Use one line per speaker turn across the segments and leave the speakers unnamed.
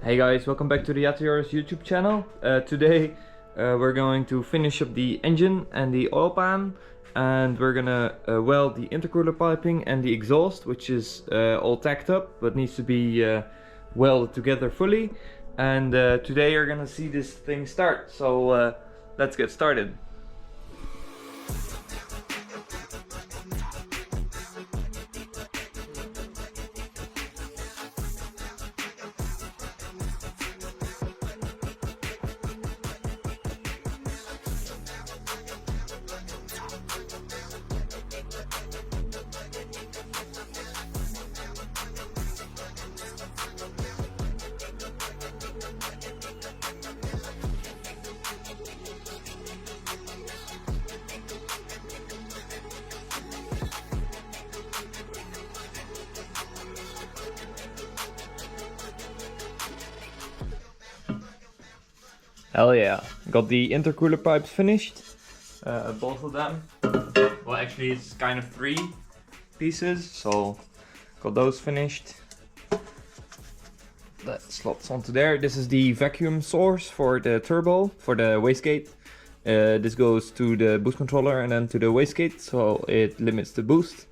Hey guys, welcome back to the Yatajoris YouTube channel. Today we're going to finish up the engine and the oil pan, and we're gonna weld the intercooler piping and the exhaust, which is all tacked up but needs to be welded together fully. And today you're gonna see this thing start, so let's get started. Hell yeah, got the intercooler pipes finished, both of them. Well, actually it's kind of 3 pieces, so got those finished. That slots onto there. This is the vacuum source for the turbo, for the wastegate. This goes to the boost controller and then to the wastegate, so it limits the boost.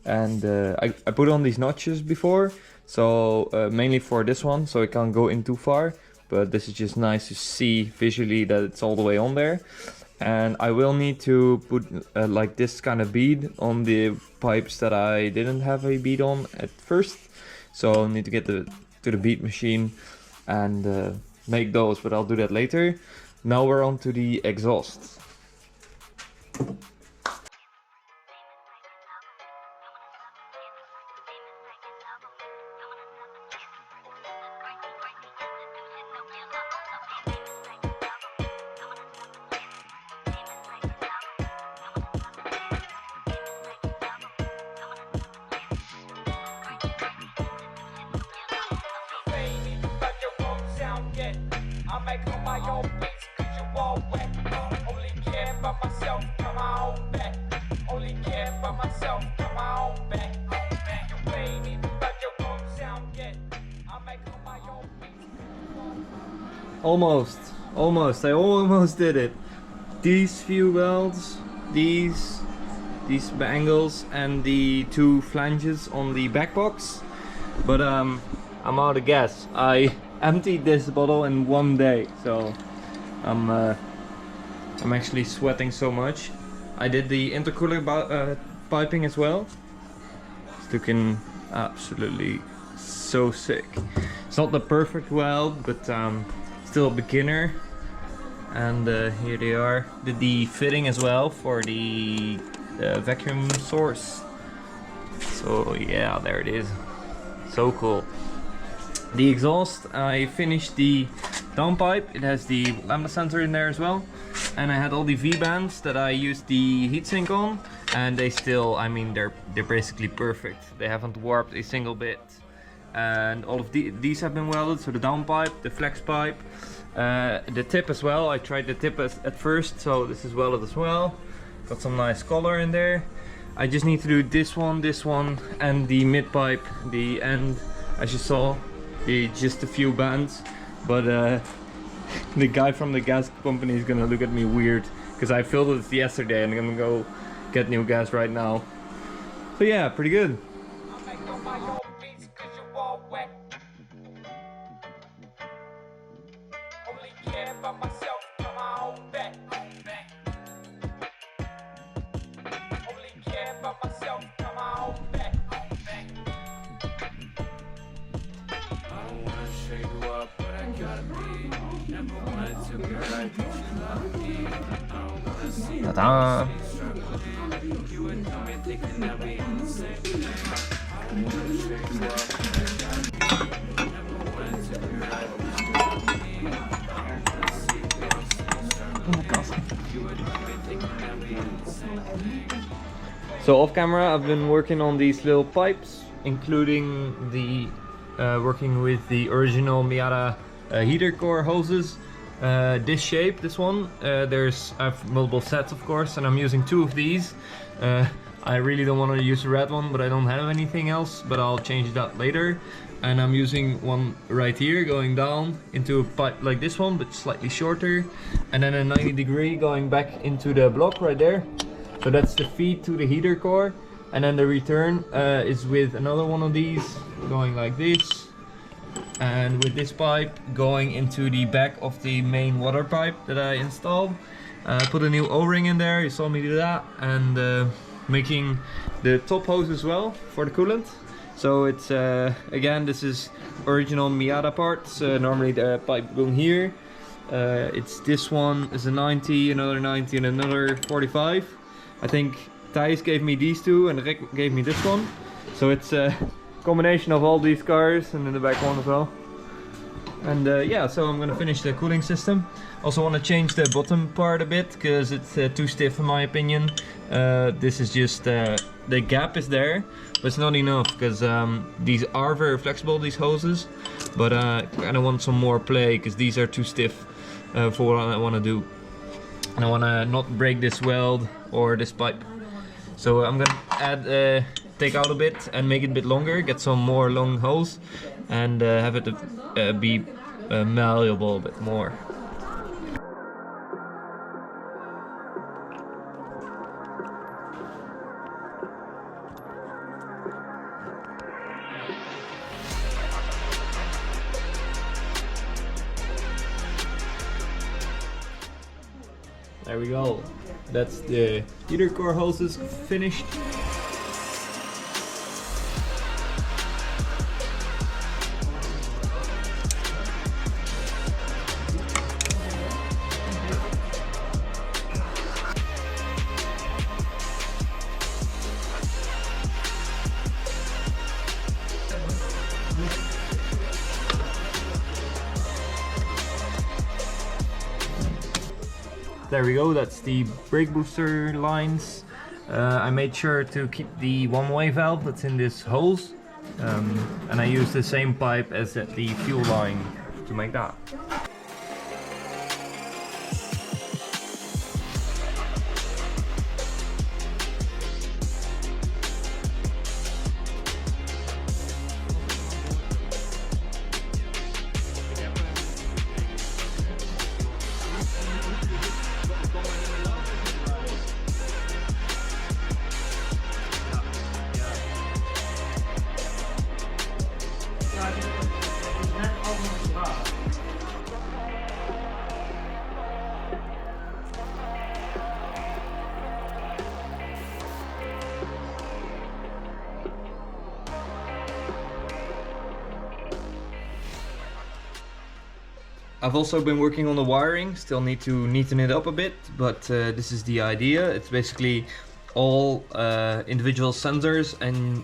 And I put on these notches before, so mainly for this one, so it can't go in too far. But this is just nice to see visually that it's all the way on there. And I will need to put like this kind of bead on the pipes that I didn't have a bead on at first. So I need to get to the bead machine and make those, but I'll do that later. Now we're on to the exhaust. I almost did it. These few welds, these bangles and the 2 flanges on the back box, but I'm out of gas. I emptied this bottle in 1 day, so I'm actually sweating so much. I did the intercooler piping as well. It's looking absolutely so sick. It's not the perfect weld, but still a beginner. And here they are. Did the fitting as well for the vacuum source. So yeah, there it is. So cool. The exhaust, I finished the downpipe. It has the lambda sensor in there as well. And I had all the V-bands that I used the heatsink on, and they still, I mean, they're basically perfect. They haven't warped a single bit. And all of these have been welded, so the downpipe, the flex pipe, the tip as well. I tried the tip at first, so this is welded as well. Got some nice color in there. I just need to do this one, and the mid pipe, the end, as you saw, just a few bands. But the guy from the gas company is gonna look at me weird because I filled it yesterday and I'm gonna go get new gas right now. So yeah, pretty good. Ta-da! So off camera I've been working on these little pipes, including the working with the original Miata heater core hoses. This shape, this one, I have multiple sets of course, and I'm using 2 of these. I really don't want to use the red one, but I don't have anything else, but I'll change that later. and I'm using one right here going down into a pipe like this one, but slightly shorter, and then a 90-degree going back into the block right there. So that's the feed to the heater core, and then the return is with another one of these going like this, and with this pipe going into the back of the main water pipe that I installed. Put a new O-ring in there, you saw me do that, and making the top hose as well for the coolant. So it's again, this is original Miata parts. Normally the pipe going here. It's this one is a 90, another 90, and another 45. I think Thijs gave me these two, and Rick gave me this one. So it's a combination of all these cars, and in the back one as well. And yeah, so I'm gonna finish the cooling system. Also want to change the bottom part a bit because it's too stiff in my opinion. This is just the gap is there, but it's not enough because these are very flexible, these hoses, but I kind of want some more play because these are too stiff for what I want to do, and I want to not break this weld or this pipe. So I'm gonna add take out a bit and make it a bit longer, get some more long hose, and have it be malleable a bit more. There we go. That's the heater core hoses finished. There we go, that's the brake booster lines. I made sure to keep the one-way valve that's in this hose, and I used the same pipe as at the fuel line to make that. I've also been working on the wiring, still need to neaten it up a bit, but this is the idea. It's basically all individual sensors and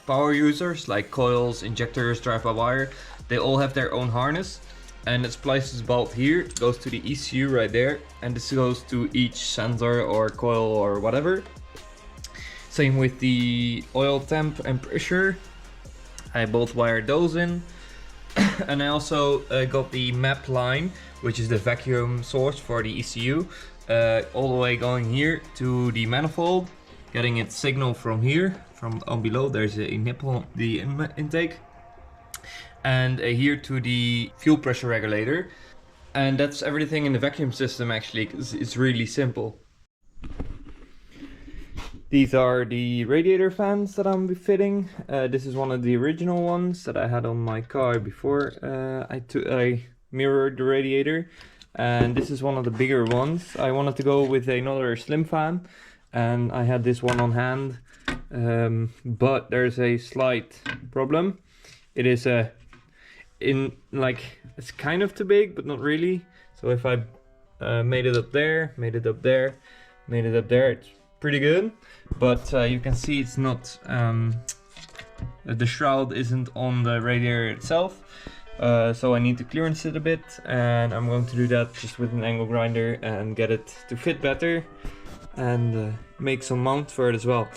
power users like coils, injectors, drive-by-wire. They all have their own harness, and it splices bolt here, it goes to the ECU right there, and this goes to each sensor or coil or whatever. Same with the oil temp and pressure. I both wired those in. And I also got the map line, which is the vacuum source for the ECU, all the way going here to the manifold, getting its signal from here, from on below. There's a nipple, the intake, and here to the fuel pressure regulator. And that's everything in the vacuum system actually, 'cause it's really simple. These are the radiator fans that I'm fitting. This is one of the original ones that I had on my car before I mirrored the radiator. And this is one of the bigger ones. I wanted to go with another slim fan, and I had this one on hand. But there's a slight problem. It is it's kind of too big, but not really. So if I made it up there, made it up there, made it up there, it's pretty good. But you can see it's not, the shroud isn't on the radiator itself. So I need to clearance it a bit, and I'm going to do that just with an angle grinder and get it to fit better, and make some mount for it as well.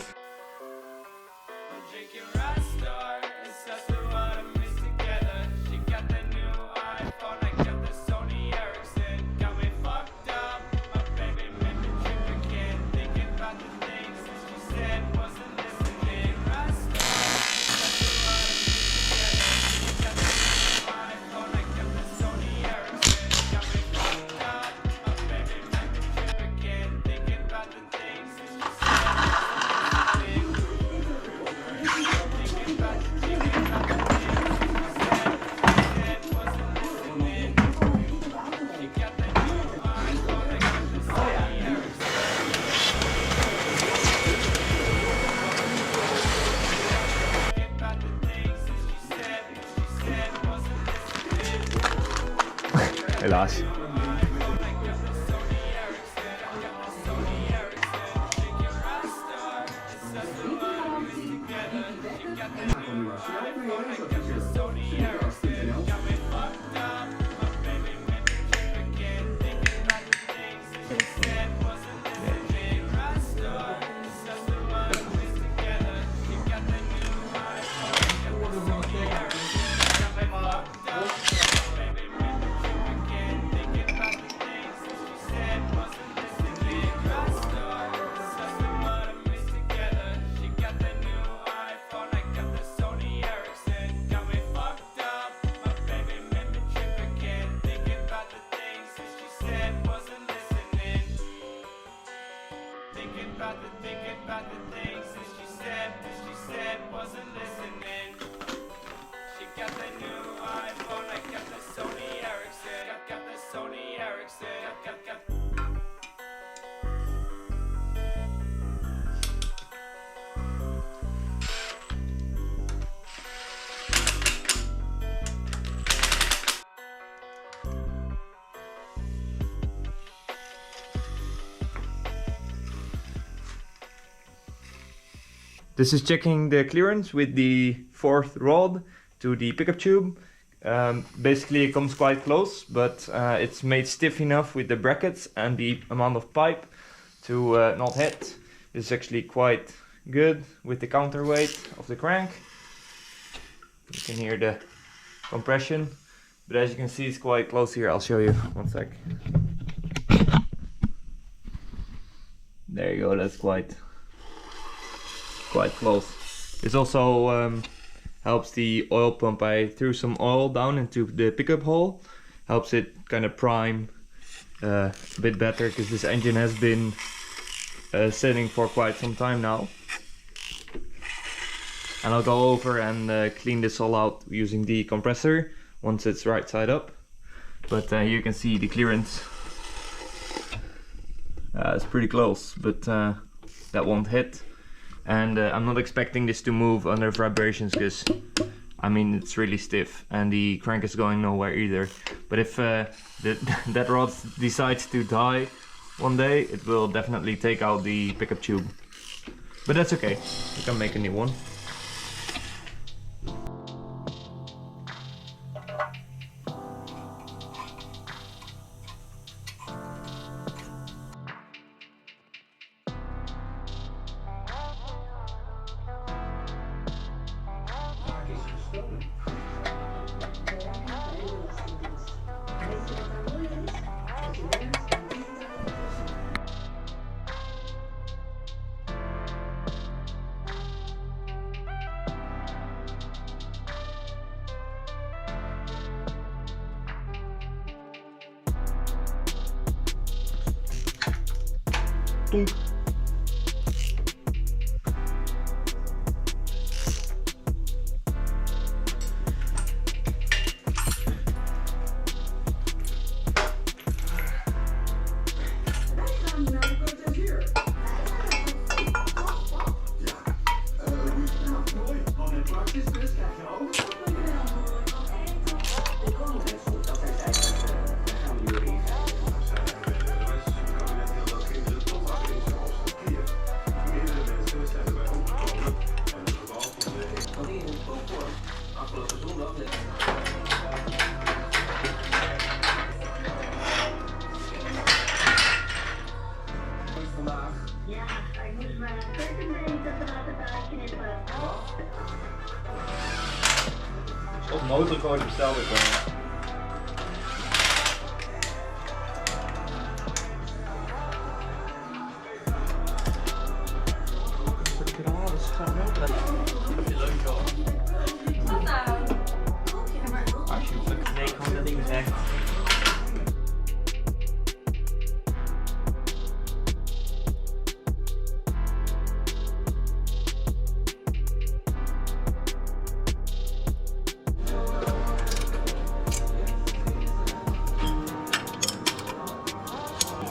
helaas. This is checking the clearance with the 4th rod to the pickup tube. Basically it comes quite close, but it's made stiff enough with the brackets and the amount of pipe to not hit. It's actually quite good with the counterweight of the crank. You can hear the compression, but as you can see it's quite close here. I'll show you, one sec. There you go, that's quite close. This also helps the oil pump. I threw some oil down into the pickup hole, helps it kind of prime a bit better, because this engine has been sitting for quite some time now. And I'll go over and clean this all out using the compressor once it's right side up. But here you can see the clearance. It's pretty close, but that won't hit. And I'm not expecting this to move under vibrations, because I mean it's really stiff and the crank is going nowhere either. But if that rod decides to die one day, it will definitely take out the pickup tube. But that's okay, we can make a new one. Tonk. Op motorcode bestelde ik wel.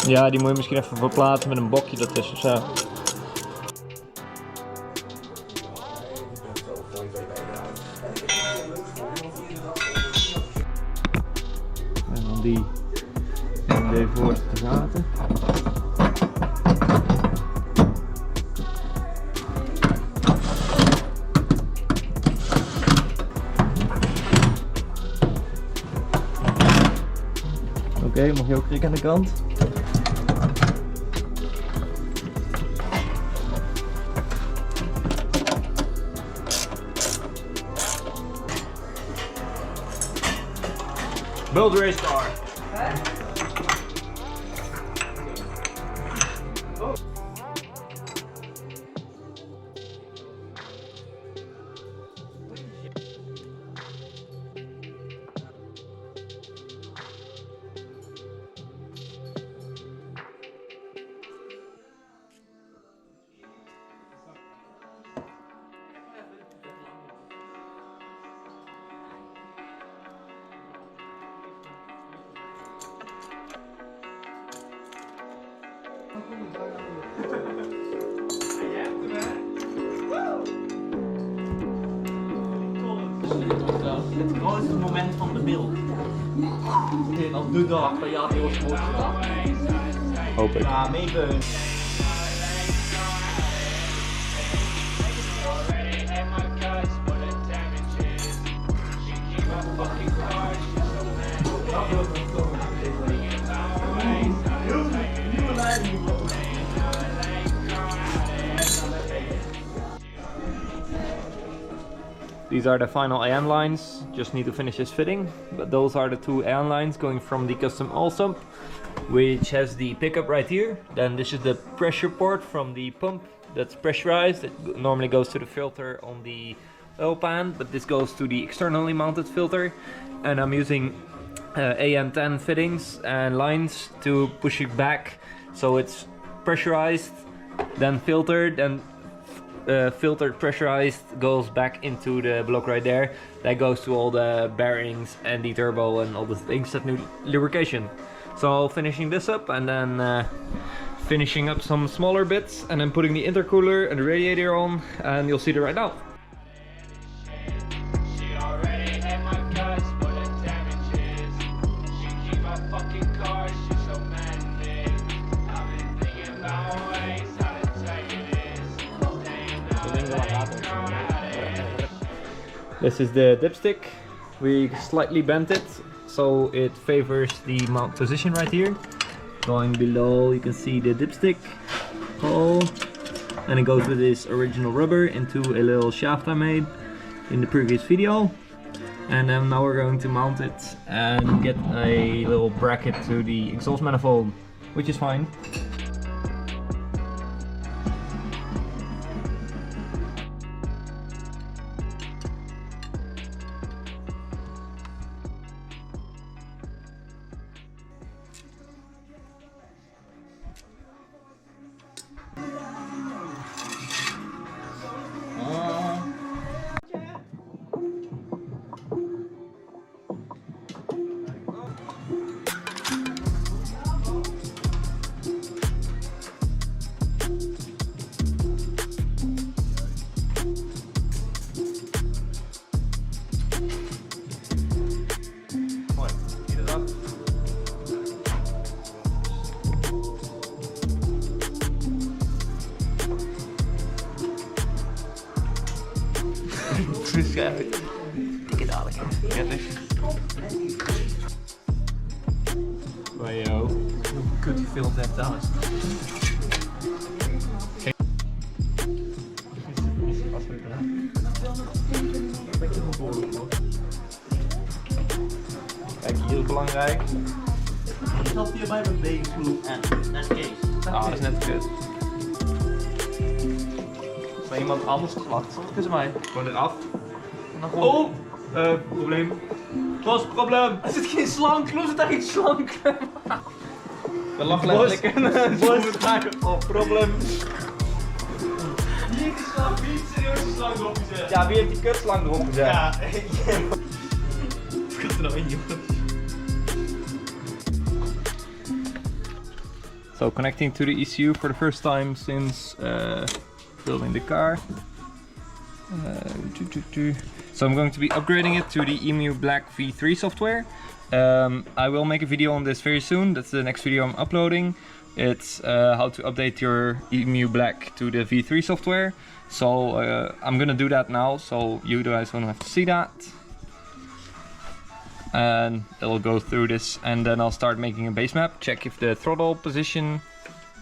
Ja, die moet je misschien even verplaatsen met een bokje ertussen of zo. En dan die in de voorste gaten. Oké, mag je ook krikken aan de kant. Build race car.
Het grootste moment van de beeld. Als de dag van Yatajoris wordt gedaan.
Hoop ik.
Ja, meegeun.
These are the final AN lines, just need to finish this fitting. But those are the two AN lines going from the custom oil sump, which has the pickup right here. Then this is the pressure port from the pump that's pressurized. It normally goes to the filter on the Oilpan, but this goes to the externally mounted filter. And I'm using AN10 fittings and lines to push it back so it's pressurized, then filtered, then filtered, pressurized, goes back into the block right there. That goes to all the bearings and the turbo and all the things that need lubrication. So finishing this up and then finishing up some smaller bits and then putting the intercooler and the radiator on, and you'll see it right now. This is the dipstick. We slightly bent it so it favors the mount position right here. Going below you can see the dipstick hole, and it goes with this original rubber into a little shaft I made in the previous video. And then now we're going to mount it and get a little bracket to the exhaust manifold, which is fine.
Dikke dadelijk. Ja, dus.
Wajo.
Hoe kut die film hebt thuis. Kijk.
Kijk, hier is belangrijk.
Ik help hierbij met B-glue en case.
Ah, dat is net kut. Is er iemand anders gewacht? Tussen mij. Gewoon eraf. Oh! Probleem. Wat probleem?
Er zit geen slang, er zit daar geen slang.
We lachen letterlijk.
Oh, probleem.
Wie heeft die slang? Wie heeft serieus die slang erop gezet?
Ja, wie heeft die kutslang erop gezet?
Ja, wat er nou in, jongen?
So connecting to the ECU for the first time since building the car. So I'm going to be upgrading it to the EMU Black V3 software. I will make a video on this very soon. That's the next video I'm uploading. It's how to update your EMU Black to the V3 software. So I'm gonna do that now, so you guys won't have to see that. And it'll go through this, and then I'll start making a base map, check if the throttle position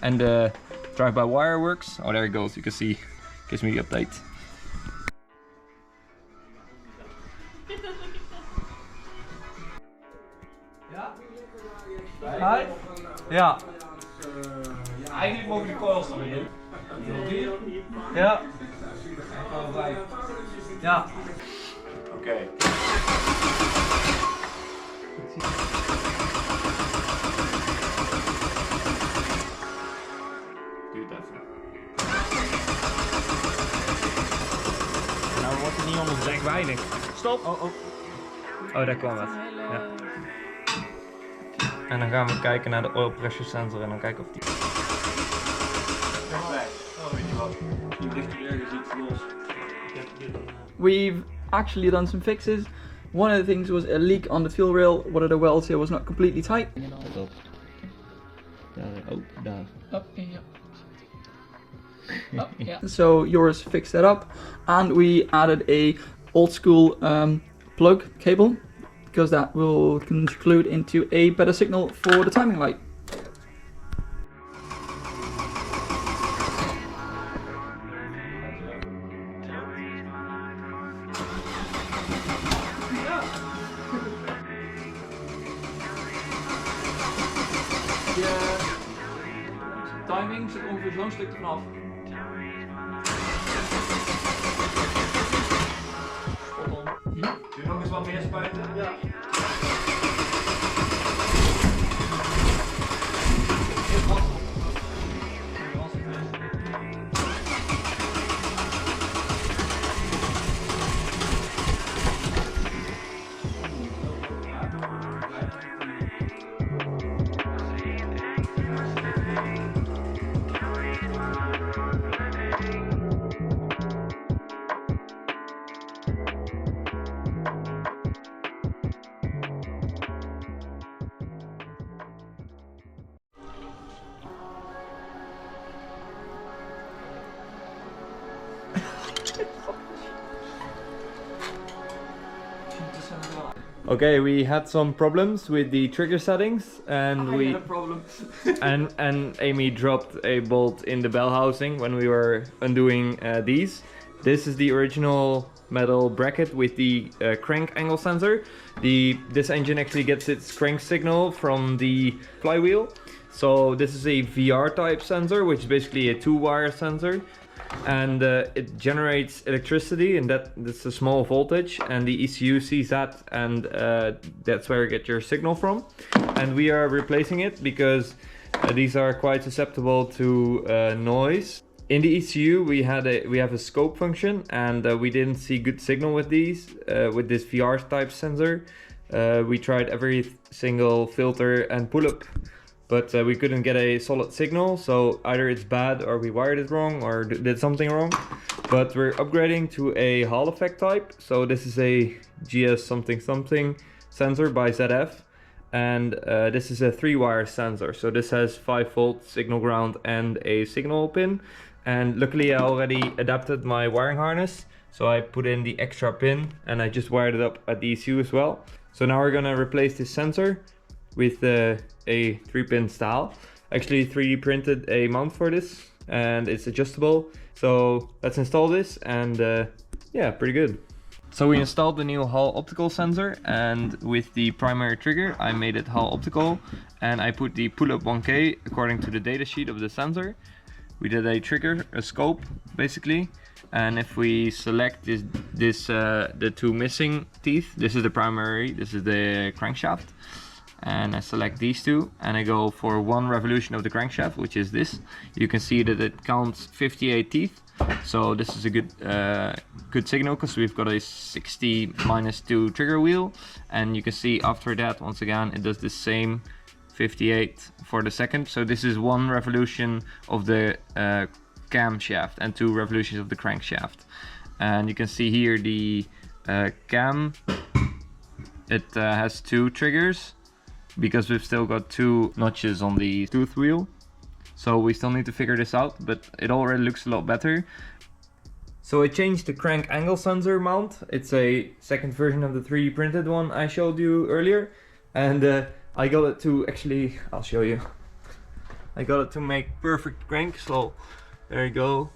and the drive-by-wire works. Oh, there it goes, you can see, gives me the update.
Hi.
Ja.
Eigenlijk mogen de coils dan weer.
Ja.
Ja.
Oké.
Duurt even. Nou wordt het niet onderweg weinig. Stop! Oh, oh. Oh, daar kwam het. Ja. En dan gaan we kijken naar de oil pressure sensor en dan kijken of die...
Oh, weet je wat? Die ligt er ergens iets los.
We've actually done some fixes. One of the things was a leak on the fuel rail. One of the welds here was not completely tight.
Oh, daar.
Up, yeah. Up, yeah. So yours fixed that up, and we added a old school plug cable, because that will conclude into a better signal for the timing light.
Timing zit ongeveer zo'n stuk ervan af.
Kun je nog eens wat meer spuiten? Ja.
Okay, we had some problems with the trigger settings, and we
had a problem.
and Amy dropped a bolt in the bell housing when we were undoing these. This is the original metal bracket with the crank angle sensor. This engine actually gets its crank signal from the flywheel. So this is a VR type sensor, which is basically a 2-wire sensor. And it generates electricity, and that's a small voltage, and the ECU sees that, and that's where you get your signal from. And we are replacing it because these are quite susceptible to noise. In the ECU we have a scope function, and we didn't see good signal with these with this VR type sensor. We tried every single filter and pull-up, but we couldn't get a solid signal, so either it's bad or we wired it wrong or did something wrong. But we're upgrading to a Hall effect type, so this is a GS something something sensor by ZF, and this is a 3-wire sensor, so this has 5-volt signal ground and a signal pin. And luckily I already adapted my wiring harness, so I put in the extra pin and I just wired it up at the ECU as well. So now we're gonna replace this sensor with a 3-pin style. Actually 3D printed a mount for this, and it's adjustable. So let's install this, and yeah, pretty good. So we installed the new Hall optical sensor, and with the primary trigger I made it Hall optical, and I put the pull-up 1K according to the datasheet of the sensor. We did a trigger, a scope basically, and if we select the 2 missing teeth, this is the primary, this is the crankshaft, and I select these 2 and I go for 1 revolution of the crankshaft, which is this. You can see that it counts 58 teeth, so this is a good signal because we've got a 60 -2 trigger wheel, and you can see after that once again it does the same 58 for the second. So this is 1 revolution of the camshaft and 2 revolutions of the crankshaft. And you can see here the cam it has 2 triggers because we've still got 2 notches on the tooth wheel. So we still need to figure this out, but it already looks a lot better. So I changed the crank angle sensor mount. It's a second version of the 3D printed one I showed you earlier. And I got it to actually, I'll show you. I got it to make perfect crank, so there you go.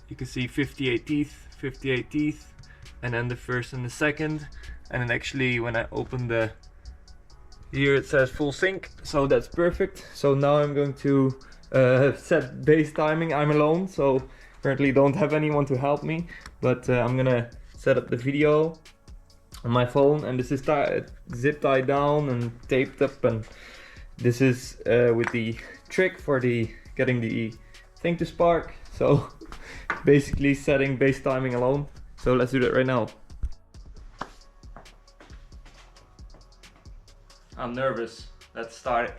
You can see 58 teeth, and then the first and the second. And then actually when I open the, here it says full sync, so that's perfect. So now I'm going to set base timing. I'm alone, so currently don't have anyone to help me, but I'm gonna set up the video on my phone, and this is zip tied down and taped up, and this is with the trick for getting the thing to spark. So basically setting base timing alone. So let's do that right now. I'm nervous. Let's start it.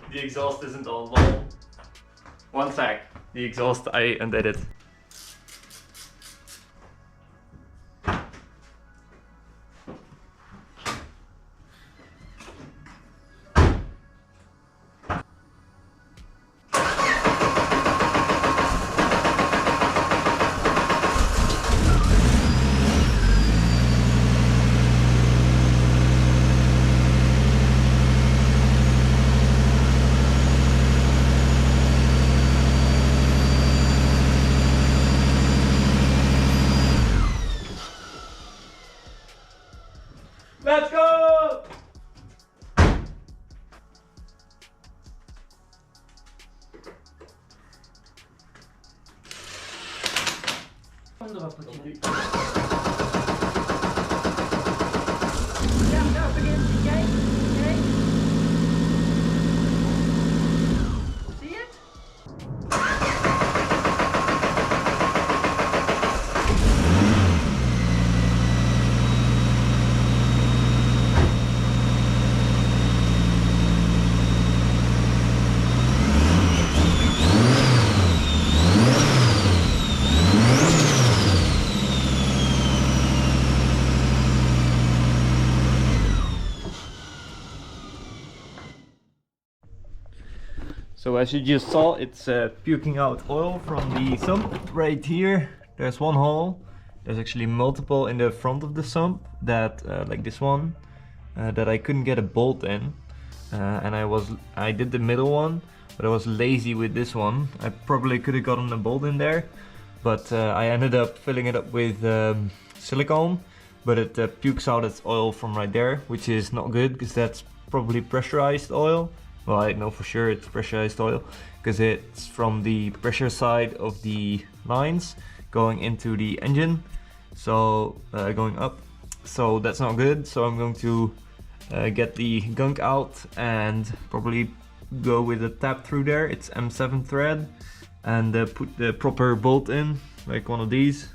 The exhaust isn't on low. One sec. The exhaust, I undid it. Let's go! So as you just saw, it's puking out oil from the sump right here. There's one hole. There's actually multiple in the front of the sump that, like this one, that I couldn't get a bolt in. And I did the middle one, but I was lazy with this one. I probably could have gotten a bolt in there, but I ended up filling it up with silicone. But it pukes out its oil from right there, which is not good because that's probably pressurized oil. Well, I know for sure it's pressurized oil because it's from the pressure side of the lines going into the engine, so going up. So that's not good. So I'm going to get the gunk out and probably go with a tap through there. It's M7 thread, and put the proper bolt in, like one of these,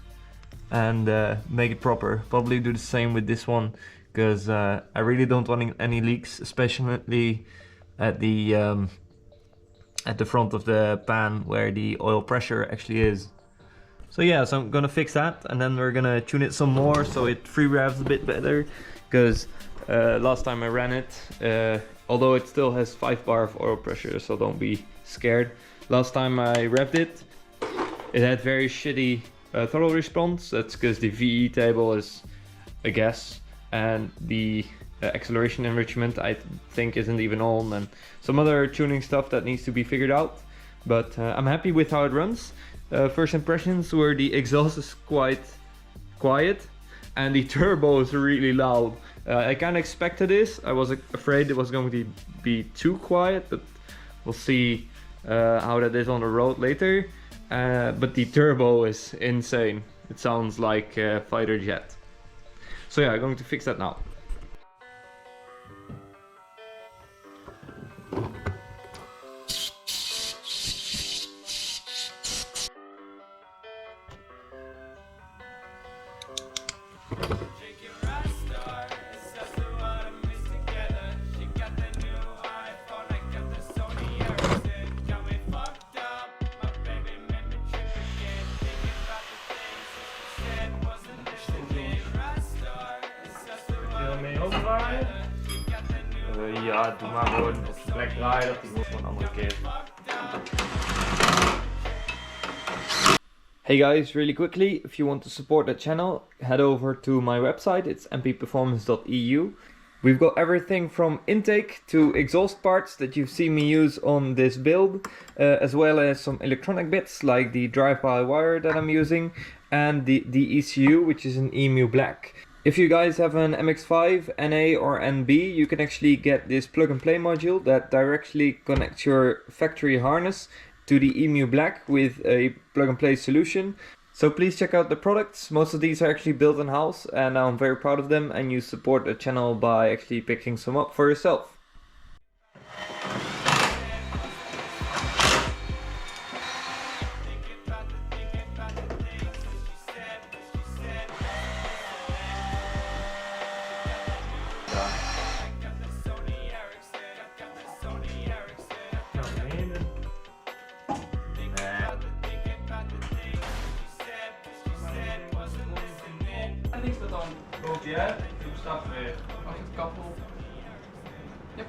and make it proper. Probably do the same with this one because I really don't want any leaks, especially at the front of the pan where the oil pressure actually is. So yeah, so I'm gonna fix that, and then we're gonna tune it some more so it free revs a bit better, because last time I ran it, although it still has 5 bar of oil pressure, so don't be scared. Last time I revved it, it had very shitty throttle response. That's because the VE table is a guess, and the acceleration enrichment I think isn't even on, and some other tuning stuff that needs to be figured out. But I'm happy with how it runs. First impressions were the exhaust is quite quiet and the turbo is really loud. I kind of expected this. I was afraid it was going to be too quiet, but we'll see how that is on the road later. But the turbo is insane. It sounds like a fighter jet. So yeah, I'm going to fix that now. ja, doe maar gewoon op zijn plek draaien, dat hij gewoon een andere keer. Hey guys, really quickly, if you want to support the channel, head over to my website, it's MPperformance.eu. We've got everything from intake to exhaust parts that you've seen me use on this build, as well as some electronic bits like the drive-by-wire that I'm using, and the ECU, which is an EMU Black. If you guys have an MX-5, NA or NB, you can actually get this plug-and-play module that directly connects your factory harness to the EMU Black with a plug-and-play solution. So please check out the products. Most of these are actually built in-house and I'm very proud of them, and you support the channel by actually picking some up for yourself.
Niks dat dan.
Komt ie uit? Doe stap weer.
Mag je het kappel? Yep.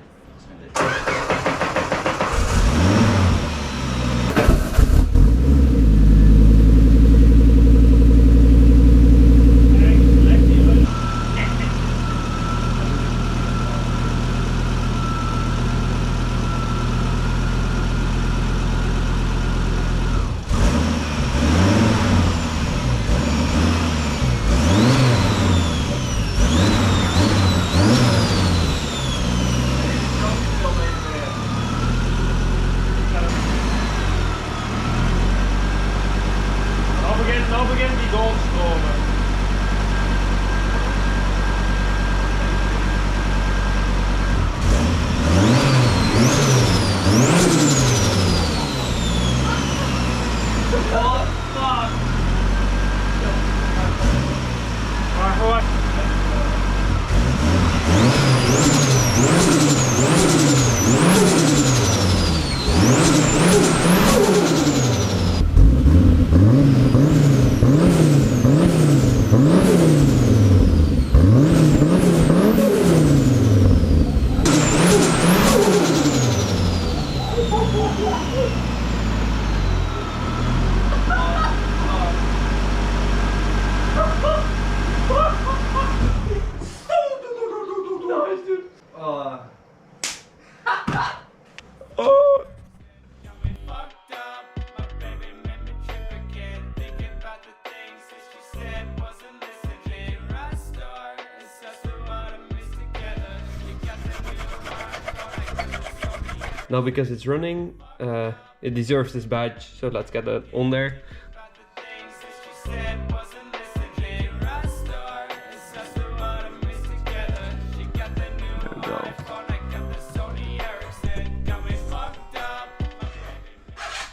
Nou begint die golfstromen. What the fuck? Maar gewoon.
Now because it's running, it deserves this badge, so let's get that on there. There we go.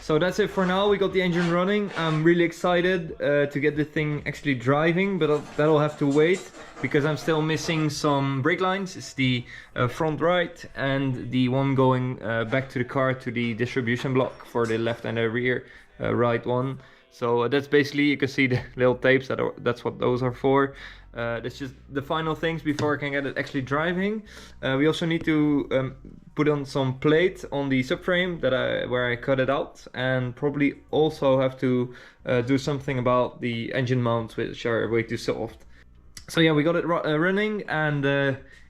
So that's it for now. We got the engine running. I'm really excited to get the thing actually driving, but that'll have to wait because I'm still missing some brake lines. It's the front right and the one going back to the car to the distribution block for the left and the rear right one. So that's basically, you can see the little tapes, that's what those are for. That's just the final things before I can get it actually driving. We also need to put on some plate on the subframe where I cut it out, and probably also have to do something about the engine mounts, which are way too soft. So yeah, we got it running, and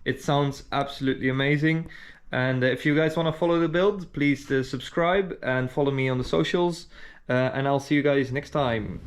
it sounds absolutely amazing. And if you guys want to follow the build, please subscribe and follow me on the socials, and I'll see you guys next time.